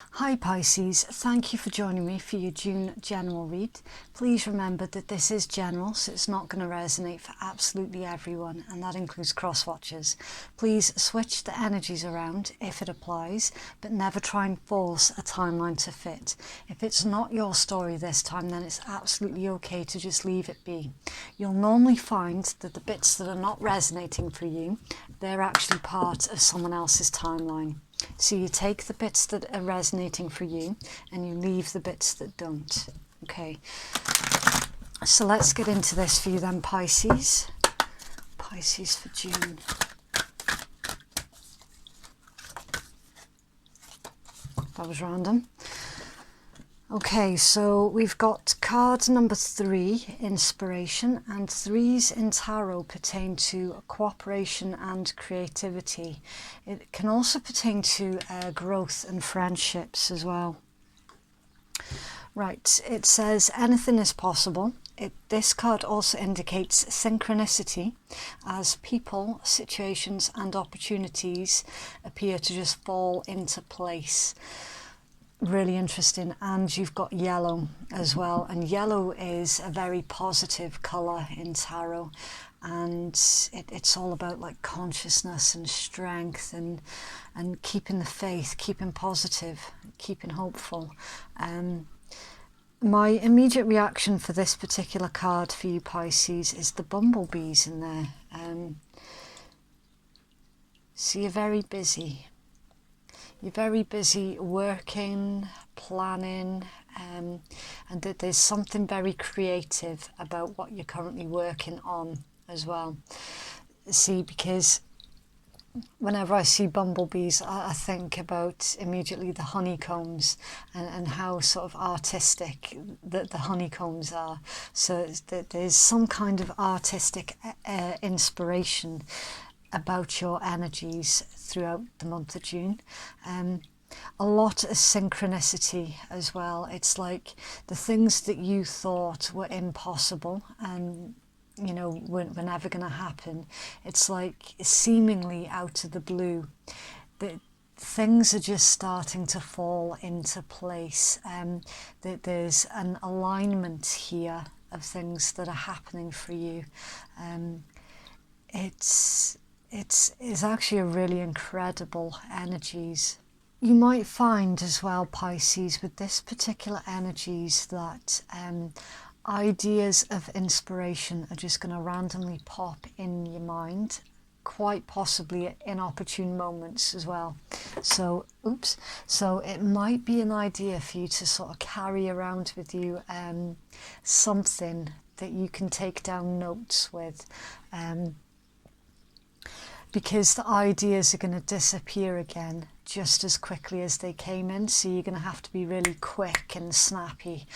Hi Pisces, thank you for joining me for your June general read. Please remember that this is general, so it's not going to resonate for absolutely everyone, and that includes cross-watchers. Please switch the energies around if it applies, but never try and force a timeline to fit. If it's not your story this time, then it's absolutely okay to just leave it be. You'll normally find that the bits that are not resonating for you, they're actually part of someone else's timeline. So you take the bits that are resonating for you and you leave the bits that don't. Okay, so let's get into this for you then, Pisces. Pisces for June. That was random. Okay, so we've got card number 3, inspiration, and 3s in tarot pertain to cooperation and creativity. It can also pertain to growth and friendships as well. Right, it says anything is possible. This card also indicates synchronicity, as people, situations and opportunities appear to just fall into place. Really interesting. And you've got yellow as well, and yellow is a very positive colour in tarot, and it's all about like consciousness and strength and keeping the faith, keeping positive, keeping hopeful. My immediate reaction for this particular card for you Pisces is the bumblebees in there. So you're very busy. You're very busy working, planning, and that there's something very creative about what you're currently working on as well. See, because whenever I see bumblebees, I think about immediately the honeycombs and how sort of artistic the honeycombs are. So there's some kind of artistic inspiration about your energies throughout the month of June. A lot of synchronicity as well. It's like the things that you thought were impossible and you know were never going to happen, it's like seemingly out of the blue that things are just starting to fall into place. That there's an alignment here of things that are happening for you. It's actually a really incredible energies. You might find as well, Pisces, with this particular energies that ideas of inspiration are just going to randomly pop in your mind, quite possibly at inopportune moments as well. So it might be an idea for you to sort of carry around with you something that you can take down notes with, because the ideas are going to disappear again just as quickly as they came in. So you're going to have to be really quick and snappy,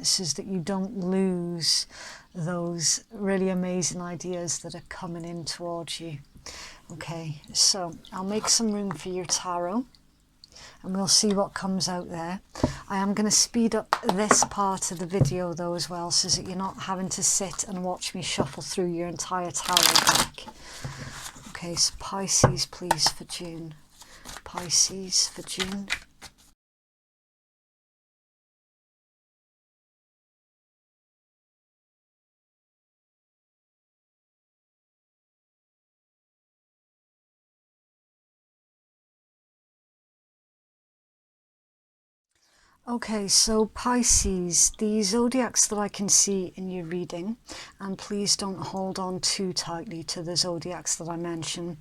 so that you don't lose those really amazing ideas that are coming in towards you. Okay, so I'll make some room for your tarot and we'll see what comes out there. I am going to speed up this part of the video though as well, so that you're not having to sit and watch me shuffle through your entire tarot deck. Okay, so Pisces, please, for June. Pisces for June. Okay, so Pisces, the zodiacs that I can see in your reading, and please don't hold on too tightly to the zodiacs that I mention.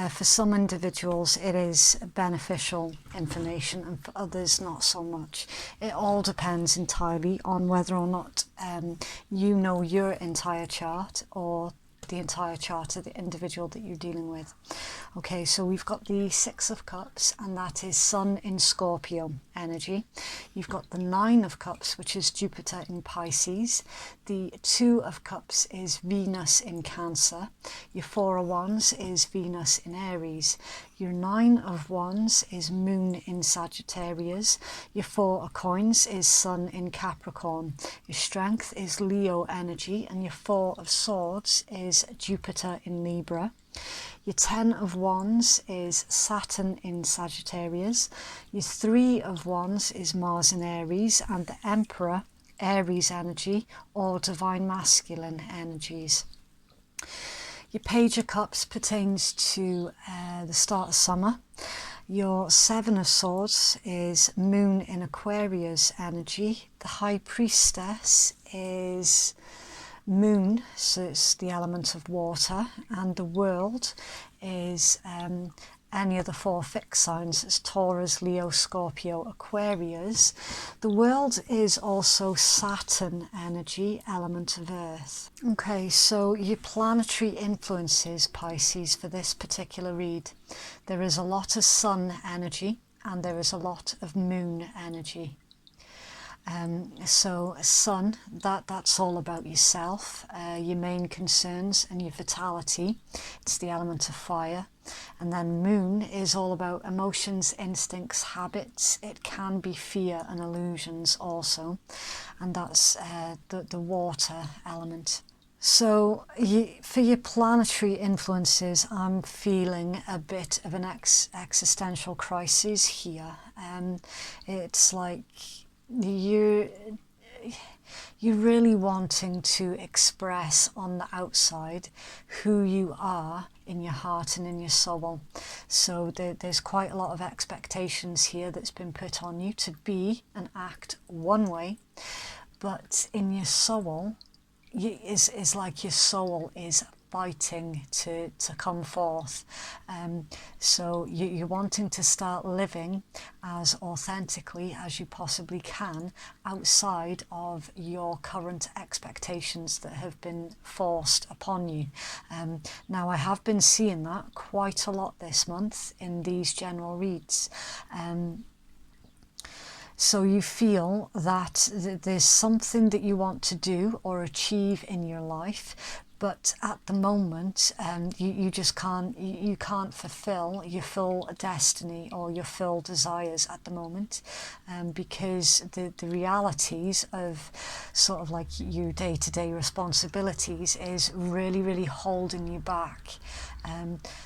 For some individuals it is beneficial information and for others not so much. It all depends entirely on whether or not you know your entire chart or the entire chart of the individual that you're dealing with. Okay, so we've got the 6 of Cups, and that is Sun in Scorpio energy. You've got the 9 of Cups, which is Jupiter in Pisces. The 2 of Cups is Venus in Cancer. Your 4 of Wands is Venus in Aries. Your 9 of Wands is Moon in Sagittarius. Your 4 of Coins is Sun in Capricorn. Your Strength is Leo energy, and your 4 of Swords is Jupiter in Libra. Your 10 of Wands is Saturn in Sagittarius. Your 3 of Wands is Mars in Aries, and the Emperor, Aries energy, or Divine Masculine energies. Your Page of Cups pertains to the start of summer. Your 7 of Swords is Moon in Aquarius energy. The High Priestess is Moon, so it's the element of water, and the World is any of the 4 fixed signs. It's Taurus, Leo, Scorpio, Aquarius. The World is also Saturn energy, element of Earth. Okay, so your planetary influences, Pisces, for this particular read. There is a lot of Sun energy and there is a lot of Moon energy. So Sun, that's all about yourself, your main concerns and your vitality. It's the element of fire. And then Moon is all about emotions, instincts, habits. It can be fear and illusions also, and that's the water element. So for your planetary influences, I'm feeling a bit of an existential crisis here. It's like you're really wanting to express on the outside who you are in your heart and in your soul. So there's quite a lot of expectations here that's been put on you to be and act one way, but in your soul, it's like your soul is fighting to come forth. So you're wanting to start living as authentically as you possibly can outside of your current expectations that have been forced upon you. Now I have been seeing that quite a lot this month in these general reads. So you feel that there's something that you want to do or achieve in your life, but at the moment you just can't fulfill your full destiny or your full desires at the moment, because the realities of sort of like your day-to-day responsibilities is really holding you back.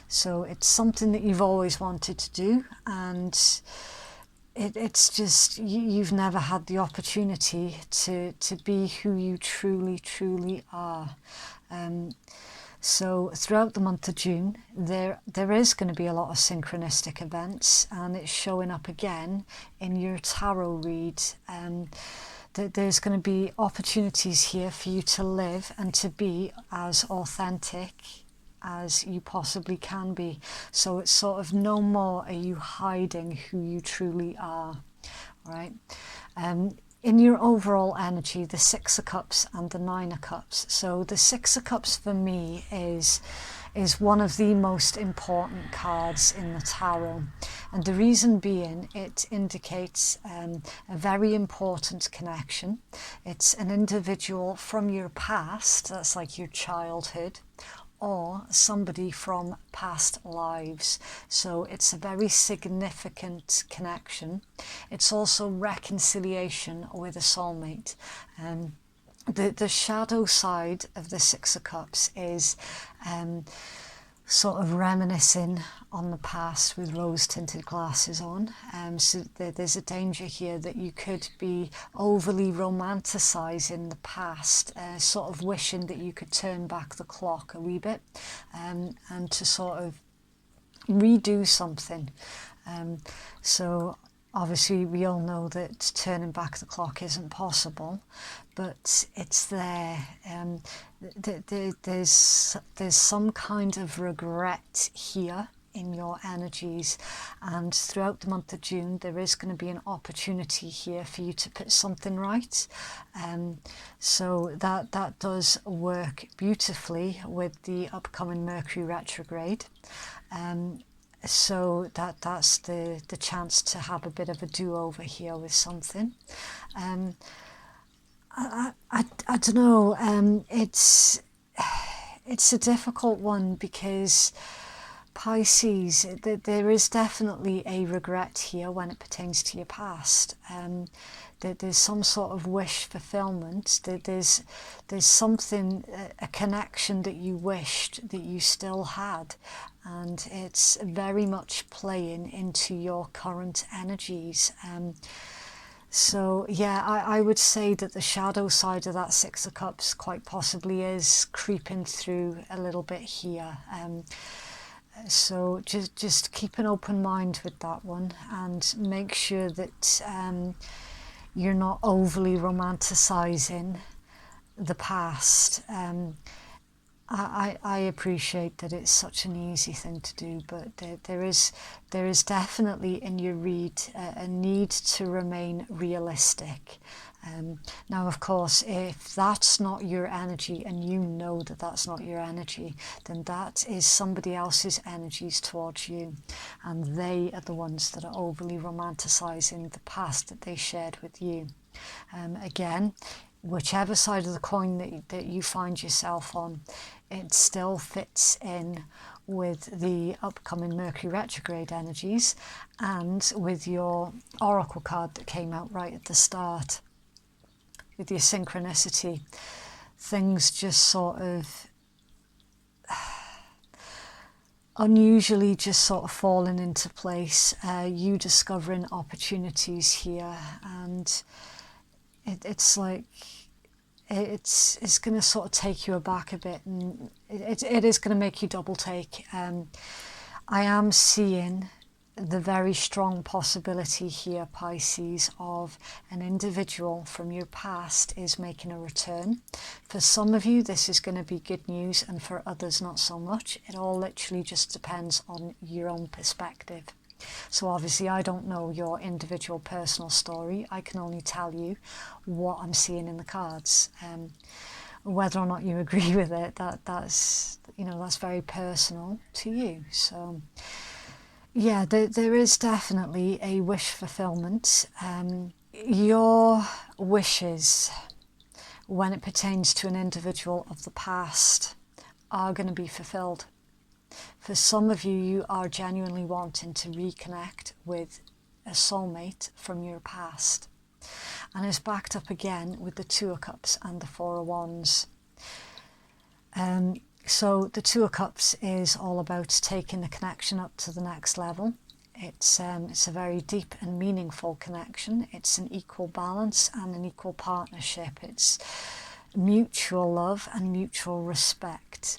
So it's something that you've always wanted to do, and it's just you've never had the opportunity to be who you truly are. So throughout the month of June, there is going to be a lot of synchronistic events, and it's showing up again in your tarot read. There's going to be opportunities here for you to live and to be as authentic as you possibly can be. So it's sort of no more are you hiding who you truly are, right? In your overall energy, the 6 of Cups and the 9 of Cups. So the 6 of Cups for me is one of the most important cards in the tarot, and the reason being it indicates a very important connection. It's an individual from your past, that's like your childhood, or somebody from past lives. So it's a very significant connection. It's also reconciliation with a soulmate. The shadow side of the 6 of Cups is sort of reminiscing on the past with rose-tinted glasses on. So there's a danger here that you could be overly romanticising the past, sort of wishing that you could turn back the clock a wee bit, and to sort of redo something. So obviously we all know that turning back the clock isn't possible, but it's there. There's some kind of regret here in your energies, and throughout the month of June there is going to be an opportunity here for you to put something right. So that does work beautifully with the upcoming Mercury retrograde. So that's the chance to have a bit of a do-over here with something. I don't know, it's a difficult one, because Pisces, there is definitely a regret here when it pertains to your past. There's some sort of wish fulfillment. There's something, a connection that you wished that you still had, and it's very much playing into your current energies. So yeah, I would say that the shadow side of that Six of Cups quite possibly is creeping through a little bit here. So just keep an open mind with that one, and make sure that you're not overly romanticizing the past. I appreciate that it's such an easy thing to do, but there is definitely in your read a need to remain realistic. Now, of course, if that's not your energy, and you know that that's not your energy, then that is somebody else's energies towards you, and they are the ones that are overly romanticizing the past that they shared with you. Again, whichever side of the coin that you find yourself on, it still fits in with the upcoming Mercury retrograde energies and with your oracle card that came out right at the start. With your synchronicity, things just sort of unusually just sort of falling into place, you discovering opportunities here, and it's like it's going to sort of take you aback a bit, and it is going to make you double take. I am seeing the very strong possibility here, Pisces, of an individual from your past is making a return. For some of you, this is going to be good news, and for others, not so much. It all literally just depends on your own perspective. So obviously, I don't know your individual personal story. I can only tell you what I'm seeing in the cards. Whether or not you agree with it, that's very personal to you. So yeah, there is definitely a wish fulfillment. Your wishes, when it pertains to an individual of the past, are going to be fulfilled. For some of you, you are genuinely wanting to reconnect with a soulmate from your past. And it's backed up again with the Two of Cups and the Four of Wands. So the Two of Cups is all about taking the connection up to the next level. It's a very deep and meaningful connection. It's an equal balance and an equal partnership. It's mutual love and mutual respect.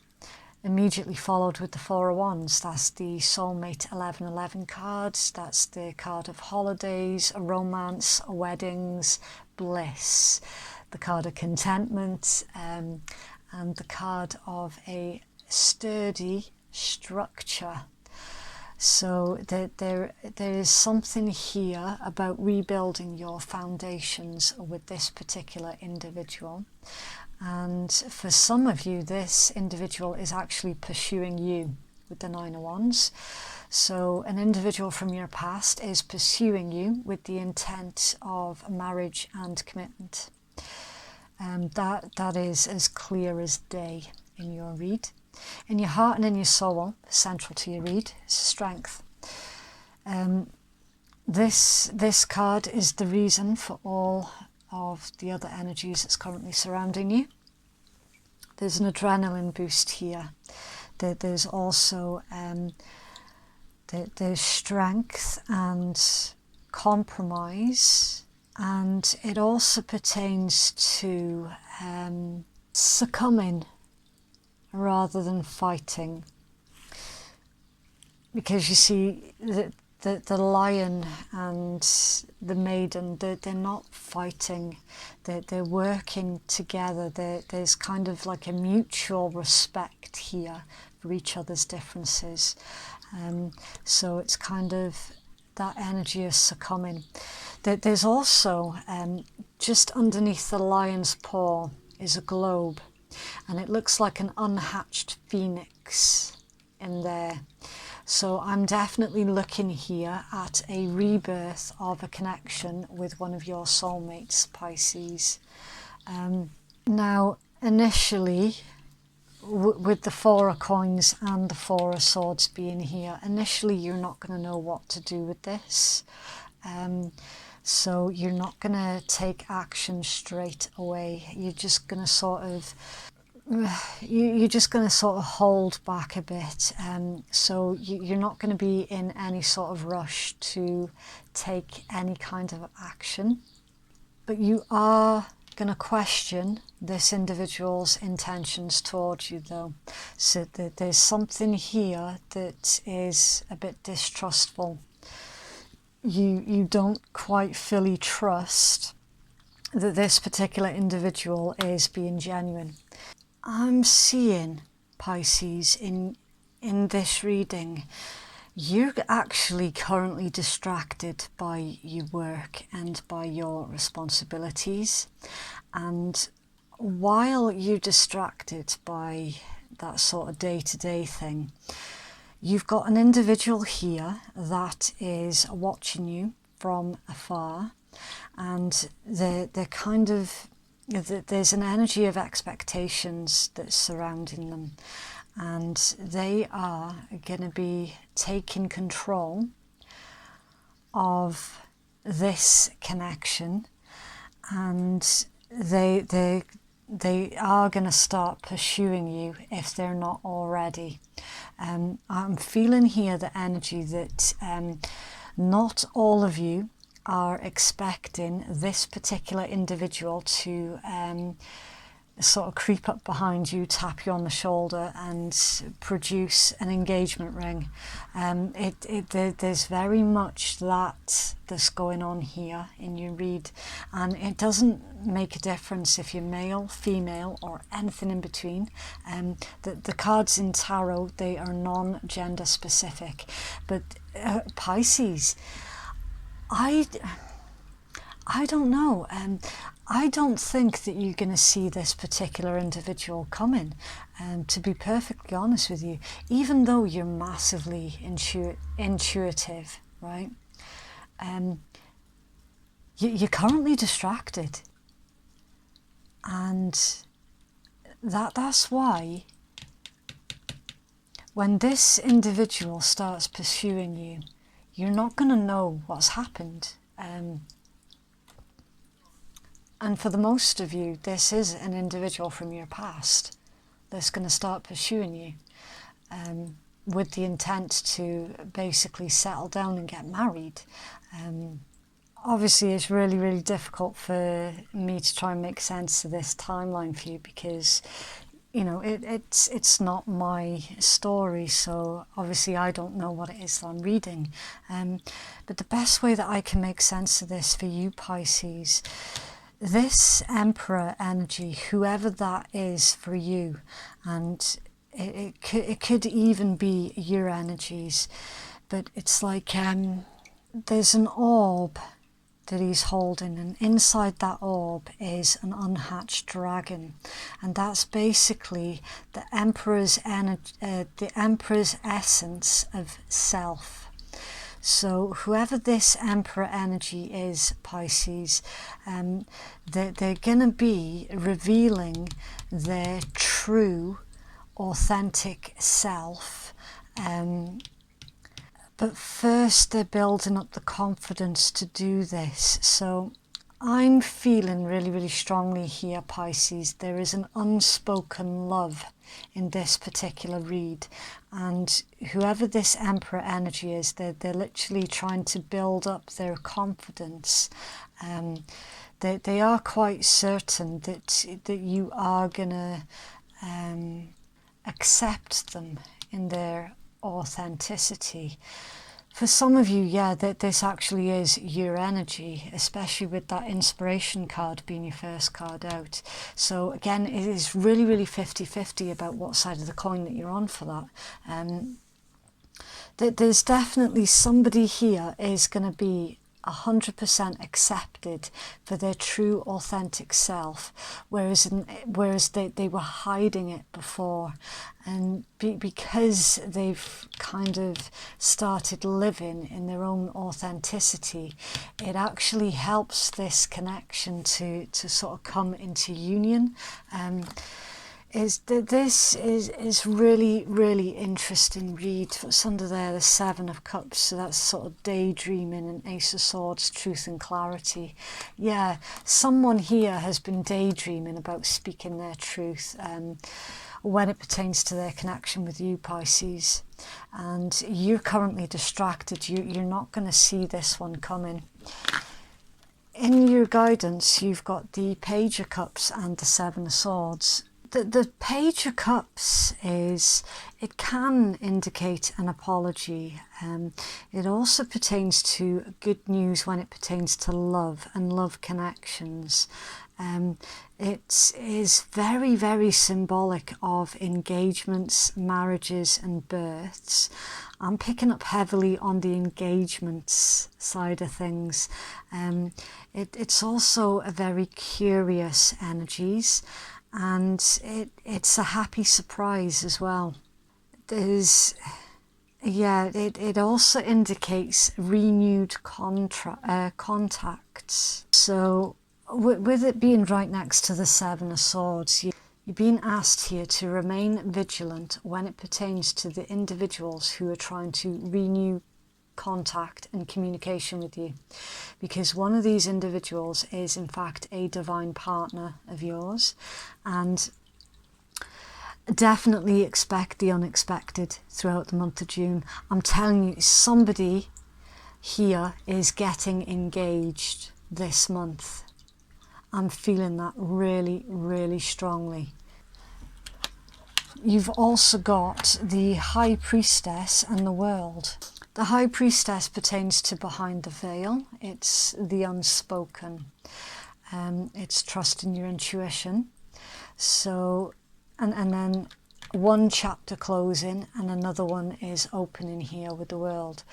Immediately followed with the Four of Wands. That's the soulmate 1111 cards. That's the card of holidays, romance, weddings, bliss. The card of contentment, and the card of a sturdy structure. So there is something here about rebuilding your foundations with this particular individual. And for some of you, this individual is actually pursuing you with the Nine of Wands. So an individual from your past is pursuing you with the intent of marriage and commitment. That is as clear as day in your read. In your heart and in your soul, central to your read, is strength. This card is the reason for all of the other energies that's currently surrounding you. There's an adrenaline boost here. There's also there's strength and compromise, and it also pertains to succumbing rather than fighting, because you see the lion and the maiden, they're not fighting, they're working together. There's kind of like a mutual respect here for each other's differences. So it's kind of that energy of succumbing. There's also, just underneath the lion's paw is a globe, and it looks like an unhatched phoenix in there. So I'm definitely looking here at a rebirth of a connection with one of your soulmates, Pisces. Now, initially, with the Four of Coins and the Four of Swords being here, initially you're not going to know what to do with this. So you're not going to take action straight away. You're just going to sort of hold back a bit. So you're not going to be in any sort of rush to take any kind of action. But you are going to question this individual's intentions towards you, though. So that there's something here that is a bit distrustful. You don't quite fully trust that this particular individual is being genuine. I'm seeing, Pisces, in this reading, you're actually currently distracted by your work and by your responsibilities. And while you're distracted by that sort of day-to-day thing, you've got an individual here that is watching you from afar, and they're kind of, there's an energy of expectations that's surrounding them, and they are going to be taking control of this connection, and they are going to start pursuing you if they're not already. I'm feeling here the energy that not all of you are expecting this particular individual to sort of creep up behind you, tap you on the shoulder and produce an engagement ring. There's very much that's going on here in your read, and it doesn't make a difference if you're male, female or anything in between. The cards in tarot, they are non-gender specific, but Pisces, I don't know. I don't think that you're going to see this particular individual coming, to be perfectly honest with you, even though you're massively intuitive, right? You're currently distracted. And that's why when this individual starts pursuing you, you're not going to know what's happened. And for the most of you, this is an individual from your past that's going to start pursuing you with the intent to basically settle down and get married. Obviously, it's really, really difficult for me to try and make sense of this timeline for you because, you know, it's not my story, so obviously I don't know what it is that I'm reading. But the best way that I can make sense of this for you, Pisces, this Emperor energy, whoever that is for you, and it could even be your energies, but it's like there's an orb that he's holding, and inside that orb is an unhatched dragon, and that's basically the Emperor's essence of self. So whoever this Emperor energy is, Pisces, they're going to be revealing their true, authentic self. But first they're building up the confidence to do this. So I'm feeling really, really strongly here, Pisces. There is an unspoken love in this particular read, and whoever this Emperor energy is, they're literally trying to build up their confidence. They are quite certain that you are gonna accept them in their authenticity. For some of you, yeah, that this actually is your energy, especially with that inspiration card being your first card out. So again, it is really, really 50-50 about what side of the coin that you're on for that. There's definitely somebody here is going to be 100% accepted for their true authentic self, whereas they were hiding it before, and because they've kind of started living in their own authenticity, it actually helps this connection to sort of come into union. This is really, really interesting read. What's under there? The Seven of Cups. So that's sort of daydreaming, and Ace of Swords, truth and clarity. Yeah, someone here has been daydreaming about speaking their truth when it pertains to their connection with you, Pisces. And you're currently distracted. You're not going to see this one coming. In your guidance, you've got the Page of Cups and the Seven of Swords. The Page of Cups it can indicate an apology. It also pertains to good news when it pertains to love and love connections. It is very, very symbolic of engagements, marriages and births. I'm picking up heavily on the engagements side of things. It's also a very curious energies. And it's a happy surprise as well. It also indicates renewed contacts. So with it being right next to the Seven of Swords, you're being asked here to remain vigilant when it pertains to the individuals who are trying to renew contact and communication with you, because one of these individuals is in fact a divine partner of yours, and definitely expect the unexpected throughout the month of June. I'm telling you, somebody here is getting engaged this month. I'm feeling that really, really strongly. You've also got the High Priestess and the World. The High Priestess pertains to behind the veil. It's the unspoken. It's trusting your intuition. So, and then one chapter closing and another one is opening here with the World.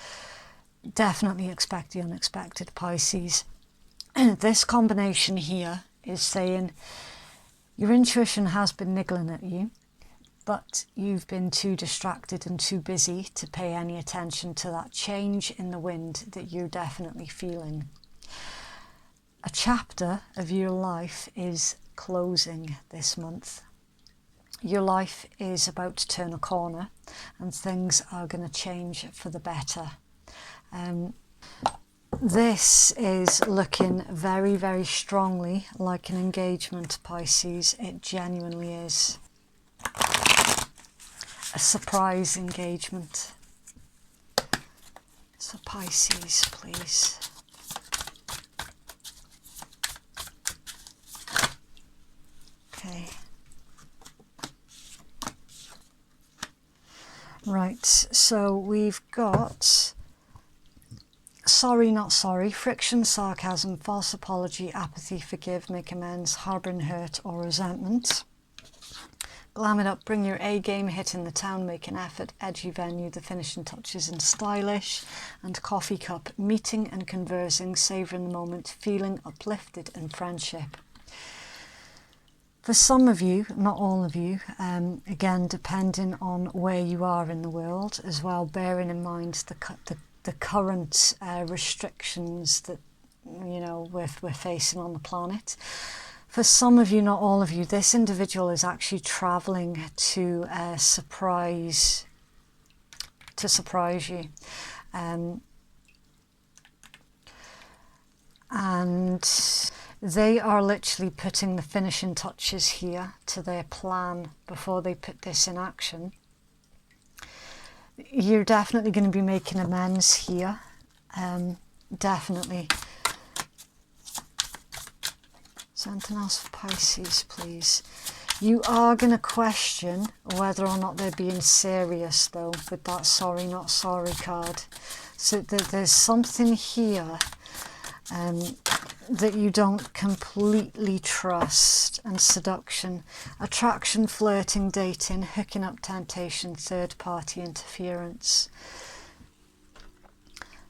Definitely expect the unexpected, Pisces. This combination here is saying your intuition has been niggling at you, but you've been too distracted and too busy to pay any attention to that change in the wind that you're definitely feeling. A chapter of your life is closing this month. Your life is about to turn a corner and things are going to change for the better. This is looking very, very strongly like an engagement, Pisces. It genuinely is. A surprise engagement. So Pisces, please. Okay. Right, so we've got sorry, not sorry, friction, sarcasm, false apology, apathy, forgive, make amends, harbouring hurt or resentment. Glam it up, bring your A game, hit in the town, make an effort, edgy venue, the finishing touches and stylish, and coffee cup, meeting and conversing, savouring the moment, feeling uplifted and friendship. For some of you, not all of you, again depending on where you are in the world as well, bearing in mind the current restrictions that we're facing on the planet. For some of you, not all of you, this individual is actually travelling to surprise you, and they are literally putting the finishing touches here to their plan before they put this in action. You're definitely going to be making amends here, definitely. Something else for Pisces, please. You are going to question whether or not they're being serious, though, with that sorry, not sorry card. So there's something here that you don't completely trust. And seduction, attraction, flirting, dating, hooking up, temptation, third-party interference.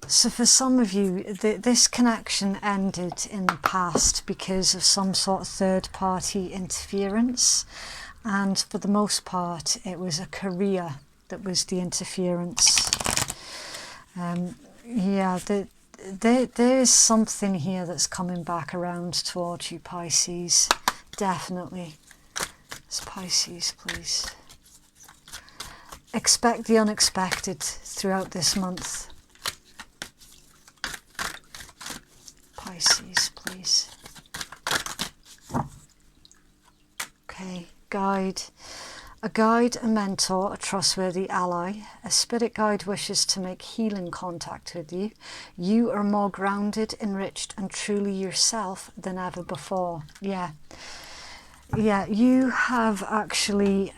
So for some of you, this connection ended in the past because of some sort of third-party interference, and for the most part it was a career that was the interference. There's something here that's coming back around towards you, Pisces, definitely. It's Pisces, please. Expect the unexpected throughout this month. Pisces, please. Okay, guide. A guide, a mentor, a trustworthy ally. A spirit guide wishes to make healing contact with you. You are more grounded, enriched, and truly yourself than ever before. Yeah, you have actually,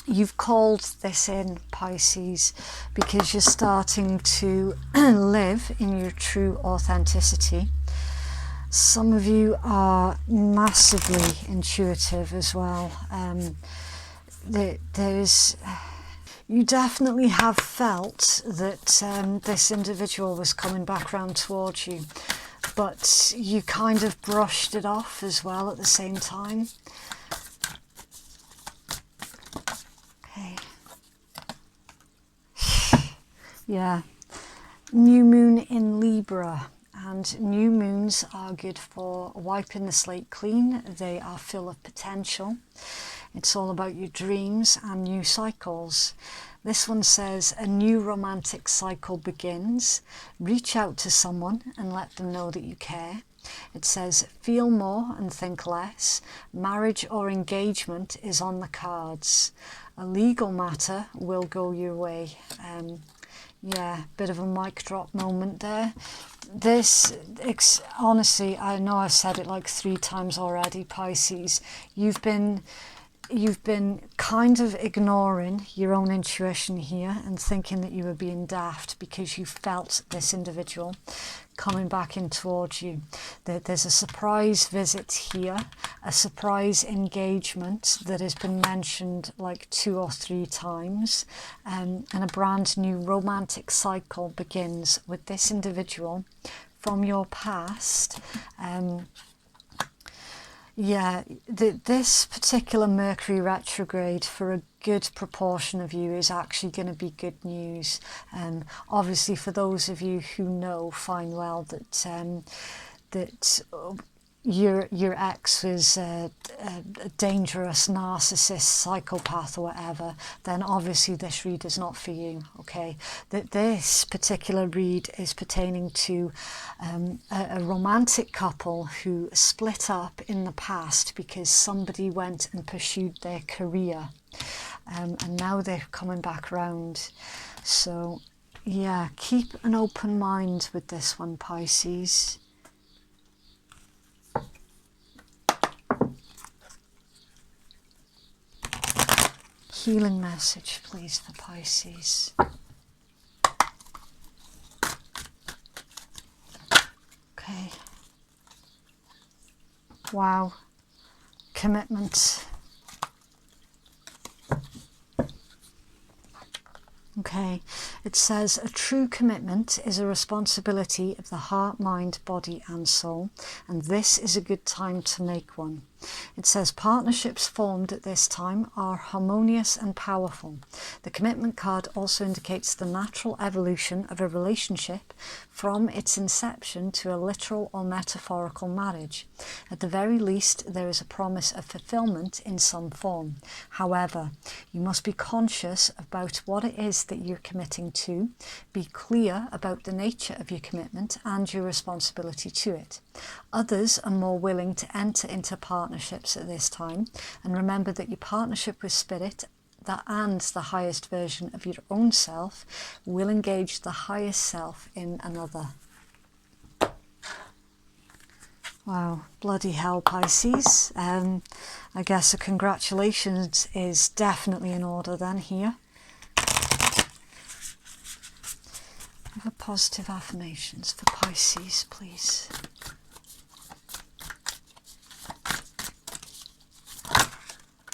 you've called this in, Pisces, because you're starting to live in your true authenticity. Some of you are massively intuitive as well. You definitely have felt that this individual was coming back round towards you, but you kind of brushed it off as well at the same time. Okay. Yeah. New moon in Libra. And new moons are good for wiping the slate clean. They are full of potential. It's all about your dreams and new cycles. This one says a new romantic cycle begins. Reach out to someone and let them know that you care. It says feel more and think less. Marriage or engagement is on the cards. A legal matter will go your way. Yeah, bit of a mic drop moment there. This, honestly, I know I've said it like 3 times already, Pisces. You've been kind of ignoring your own intuition here and thinking that you were being daft because you felt this individual coming back in towards you. There's a surprise visit here, a surprise engagement that has been mentioned like 2 or 3 times, and a brand new romantic cycle begins with this individual from your past. Yeah, this particular Mercury retrograde for a good proportion of you is actually going to be good news. Obviously, for those of you who know fine well that your ex was a dangerous narcissist, psychopath or whatever, then obviously this read is not for you, okay? This particular read is pertaining to a romantic couple who split up in the past because somebody went and pursued their career, and now they're coming back round. So yeah, keep an open mind with this one, Pisces. Healing message, please, for Pisces. Okay. Wow. Commitment. Okay, it says a true commitment is a responsibility of the heart, mind, body and soul, and this is a good time to make one. It says partnerships formed at this time are harmonious and powerful. The commitment card also indicates the natural evolution of a relationship from its inception to a literal or metaphorical marriage. At the very least, there is a promise of fulfillment in some form. However, you must be conscious about what it is that you're committing to, be clear about the nature of your commitment and your responsibility to it. Others are more willing to enter into partnerships at this time, and remember that your partnership with Spirit and the highest version of your own self will engage the highest self in another. Wow, bloody hell, Pisces. I guess a congratulations is definitely in order then here. Have a positive affirmations for Pisces, please.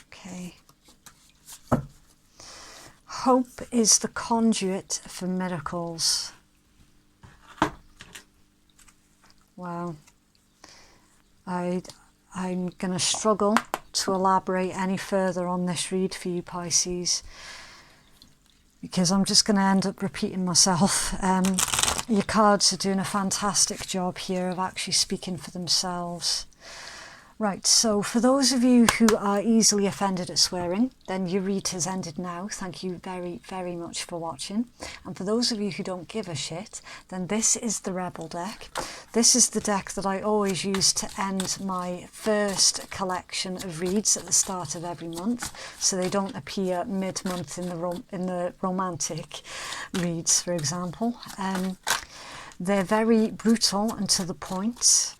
Okay. Hope is the conduit for miracles. Wow. I'm going to struggle to elaborate any further on this read for you, Pisces, because I'm just going to end up repeating myself. Your cards are doing a fantastic job here of actually speaking for themselves. Right, so for those of you who are easily offended at swearing, then your read has ended now. Thank you very, very much for watching. And for those of you who don't give a shit, then this is the Rebel deck. This is the deck that I always use to end my first collection of reads at the start of every month, so they don't appear mid-month in the romantic reads, for example. They're very brutal and to the point.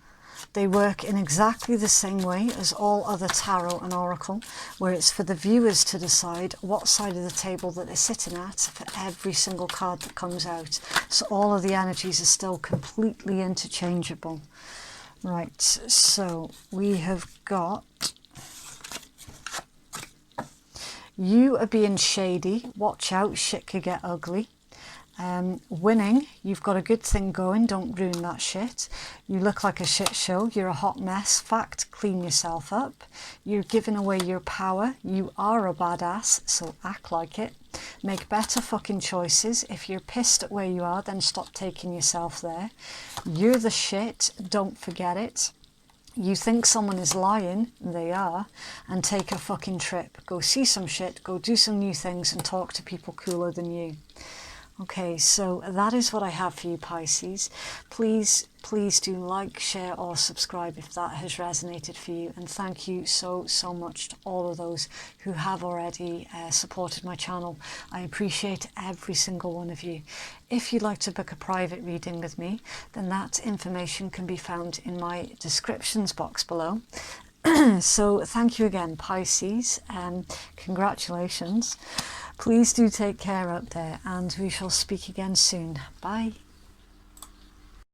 They work in exactly the same way as all other tarot and oracle, where it's for the viewers to decide what side of the table that they're sitting at for every single card that comes out. So all of the energies are still completely interchangeable. Right, so we have got, you are being shady, watch out, shit could get ugly. Winning, you've got a good thing going, don't ruin that shit. You look like a shit show, you're a hot mess, fact, clean yourself up. You're giving away your power, you are a badass, so act like it. Make better fucking choices. If you're pissed at where you are, then stop taking yourself there. You're the shit, don't forget it. You think someone is lying, they are, and take a fucking trip. Go see some shit, go do some new things and talk to people cooler than you. Okay, so that is what I have for you, Pisces. Please do like, share or subscribe if that has resonated for you. And thank you so much to all of those who have already supported my channel. I appreciate every single one of you. If you'd like to book a private reading with me, then that information can be found in my descriptions box below. So thank you again, Pisces, congratulations. Please do take care out there, and we shall speak again soon. Bye.